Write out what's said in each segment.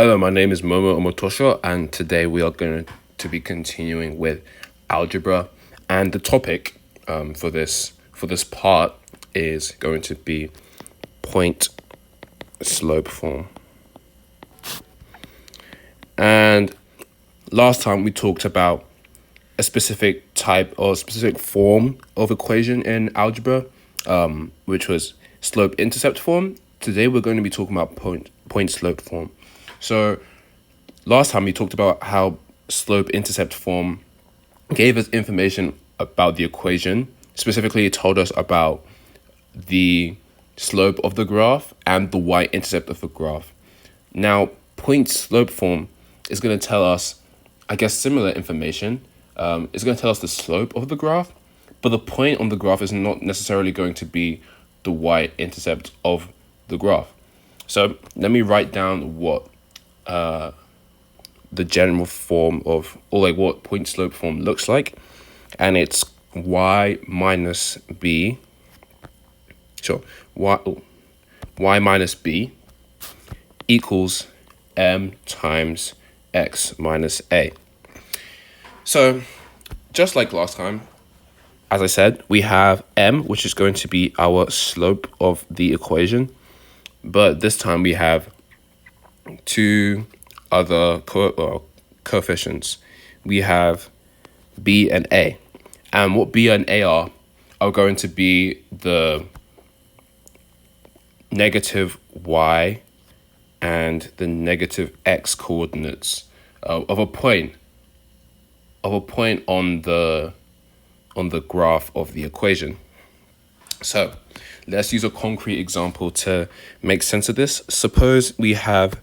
Hello, my name is Momo Omotosho, and today we are going to be continuing with algebra. And the topic for this part is going to be point slope form. And last time we talked about a specific type or specific form of equation in algebra, which was slope intercept form. Today we're going to be talking about point slope form. So last time we talked about how slope intercept form gave us information about the equation. Specifically, it told us about the slope of the graph and the y-intercept of the graph. Now, point slope form is going to tell us, I guess, similar information. It's going to tell us the slope of the graph, but the point on the graph is not necessarily going to be the y-intercept of the graph. So let me write down what the general form of, or like what point slope form looks like, and it's y minus b. So y minus b equals m times x minus a. So just like last time, as I said, we have m, which is going to be our slope of the equation, but this time we have two other coefficients. We have b and a, and what b and a are going to be the negative y and the negative x coordinates of a point on the graph of the equation. So let's use a concrete example to make sense of this. Suppose we have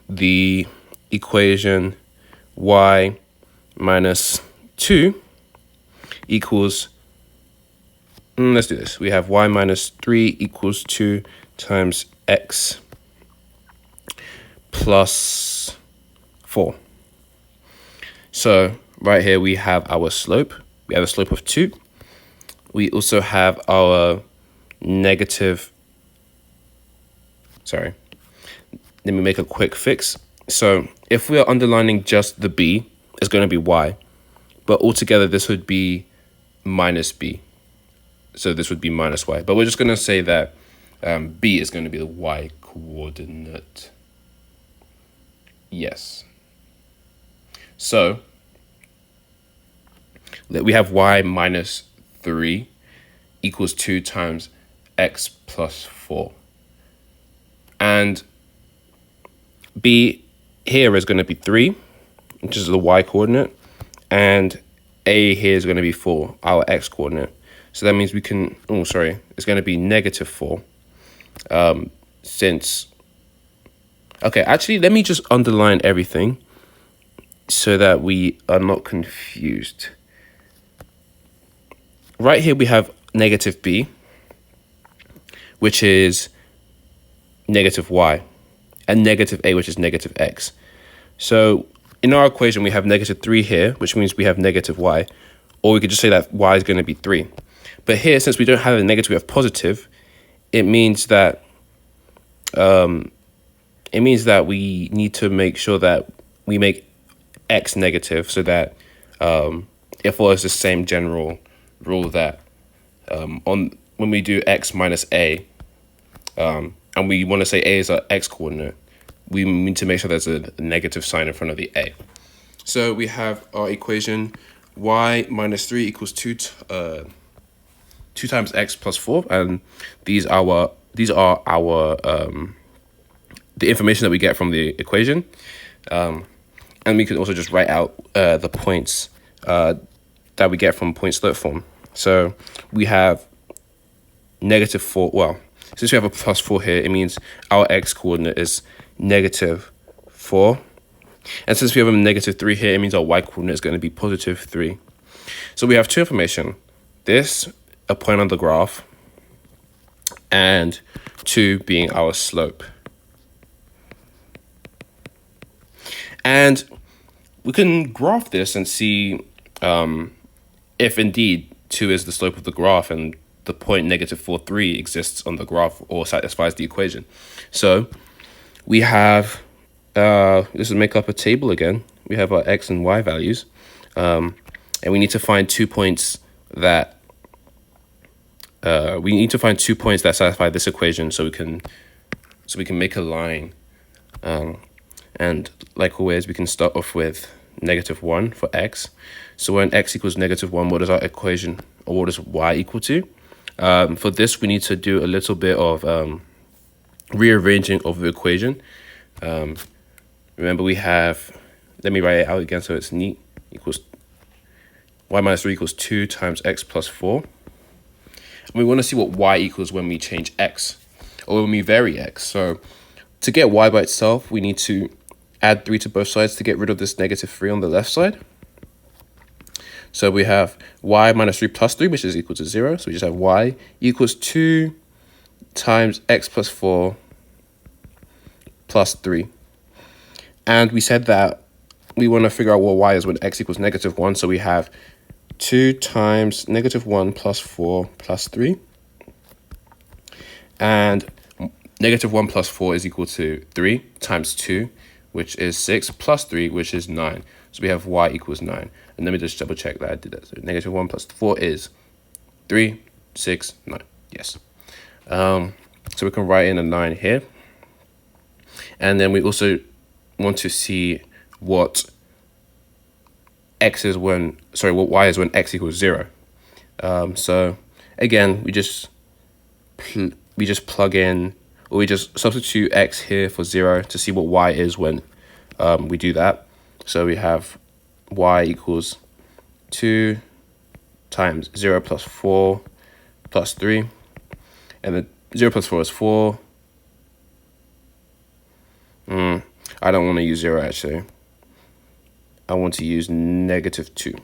the equation y minus 2 equals, let's do this. We have y minus 3 equals 2 times x plus 4. So right here we have our slope. We have a slope of 2. We also have our negative, sorry, let me make a quick fix. So if we are underlining just the b, it's going to be y, but altogether this would be minus b. So this would be minus y, but we're just going to say that b is going to be the y coordinate. Yes. So we have y minus 3 equals 2 times x plus 4. And b here is going to be 3, which is the y coordinate, and a here is going to be 4, our x coordinate. So that means we can, it's going to be negative 4. Okay, actually, let me just underline everything so that we are not confused. Right here we have negative b, which is negative y, and negative a, which is negative x. So in our equation, we have negative 3 here, which means we have negative y, or we could just say that y is going to be 3. But here, since we don't have a negative, we have positive, it means that we need to make sure that we make x negative, so that it follows the same general rule that when we do x minus a, and we want to say a is our x coordinate, we need to make sure there's a negative sign in front of the a. So we have our equation y minus 3 equals 2 times x plus 4, and these are our the information that we get from the equation, and we can also just write out the points that we get from point slope form. So we have negative 4. Well, since we have a plus 4 here, it means our x coordinate is negative 4. And since we have a negative 3 here, it means our y coordinate is going to be positive 3. So we have two information. This, a point on the graph, and 2 being our slope. And we can graph this and see if indeed 2 is the slope of the graph and the point negative 4, 3 exists on the graph or satisfies the equation. So we have this will make up a table again. We have our x and y values, and we need to find 2 points that satisfy this equation, so we can make a line. And like always, we can start off with -1 for x. So when x equals -1, what is our equation, or what is y equal to? For this, we need to do a little bit of rearranging of the equation. Remember, we have, let me write it out again so it's neat, equals y minus 3 equals 2 times x plus 4. And we want to see what y equals when we change x, or when we vary x. So to get y by itself, we need to add 3 to both sides to get rid of this -3 on the left side. So we have y minus 3 plus 3, which is equal to 0. So we just have y equals 2 times x plus 4 plus 3. And we said that we want to figure out what y is when x equals -1. So we have 2 times -1 plus 4 plus 3. And -1 plus 4 is equal to 3 times 2, which is 6, plus 3, which is 9. So we have y equals 9. And let me just double check that I did that. So -1 plus 4 is 3, 6, 9. Yes. So we can write in a 9 here. And then we also want to see what what y is when x equals 0. So again, we just plug in, or we just substitute x here for 0 to see what y is when we do that. So we have y equals 2 times 0 plus 4 plus 3. And then 0 plus 4 is 4. I don't want to use 0 actually. I want to use -2.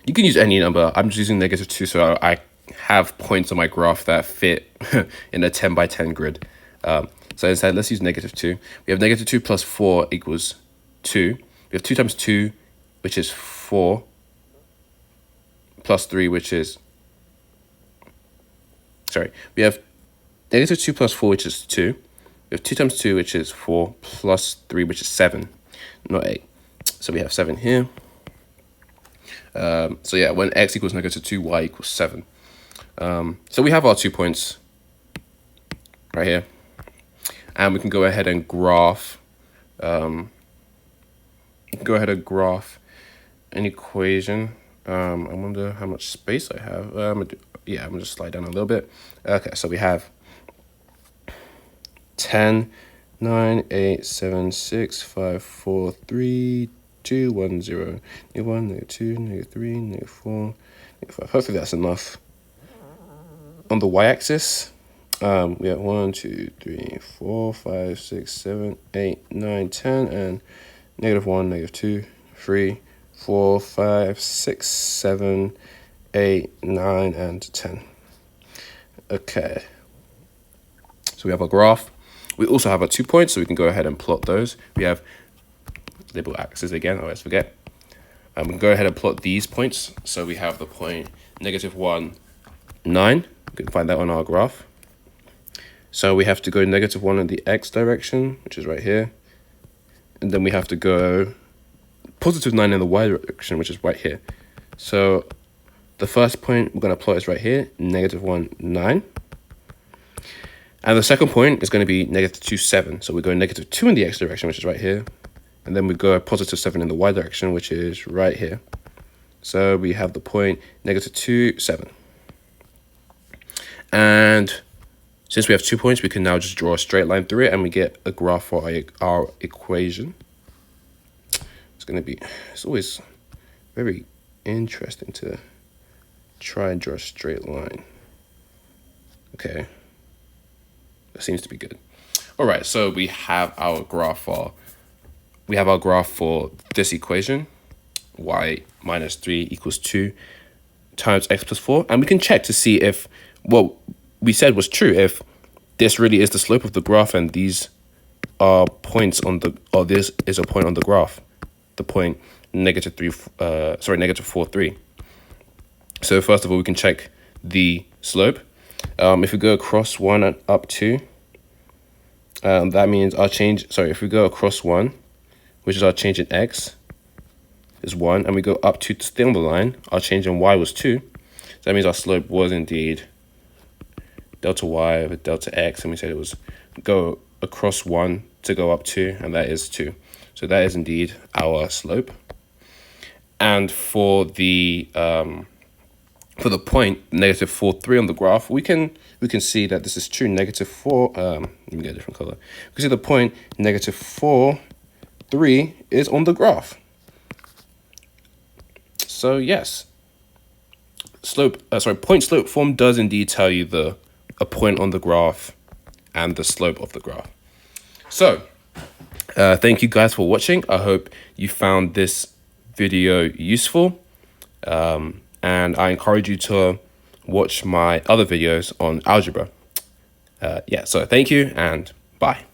You can use any number. I'm just using -2 so I have points on my graph that fit in a 10 by 10 grid. So instead, let's use -2. We have -2 plus 4 equals 2. We have 2 times 2, which is 4, plus 3, which is, sorry, we have -2 plus 4, which is 2. We have 2 times 2, which is 4, plus 3, which is 7, not 8. So we have 7 here. So yeah, when x equals -2, y equals 7. So we have our 2 points right here. And we can go ahead and graph, an equation. I wonder how much space I have. Yeah, I'm gonna just slide down a little bit. Okay, so we have 10, 9, 8, 7, 6, 5, 4, 3, 2, 1, 0, -1, -2, -3, -4, -5. Hopefully that's enough. On the y-axis, we have 1, 2, 3, 4, 5, 6, 7, 8, 9, 10, and -1, -2, 3, 4, 5, 6, 7, 8, 9, and 10. Okay. So we have our graph. We also have our 2 points, so we can go ahead and plot those. We have label axes again, I always forget. We can go ahead and plot these points. So we have the point -1, 9. We can find that on our graph. So we have to go -1 in the x direction, which is right here. And then we have to go +9 in the y direction, which is right here. So the first point we're going to plot is right here, -1, 9. And the second point is going to be -2, 7. So we go -2 in the x direction, which is right here. And then we go +7 in the y direction, which is right here. So we have the point -2, 7. And since we have 2 points, we can now just draw a straight line through it, and we get a graph for our equation. It's always very interesting to try and draw a straight line. Okay. That seems to be good. All right, so we have our graph for this equation, y minus 3 equals 2 times x plus 4. And we can check to see if what we said was true, if this really is the slope of the graph and these are points on the, or this is a point on the graph, the point -4, 3. So first of all, we can check the slope. If we go across 1 and up 2, That means our change, sorry, if we go across 1, which is our change in x, is 1, and we go up 2 to stay on the line, our change in y was 2. So that means our slope was indeed delta y over delta x, and we said it was go across 1 to go up 2, and that is 2. So that is indeed our slope. And for the point negative 4, 3 on the graph, we can see that this is true. Negative 4. Let me get a different color. We can see the point negative 4, 3 is on the graph. So yes, point slope form does indeed tell you a point on the graph and the slope of the graph. So thank you guys for watching. I hope you found this video useful, and I encourage you to watch my other videos on algebra. Yeah, so thank you and bye.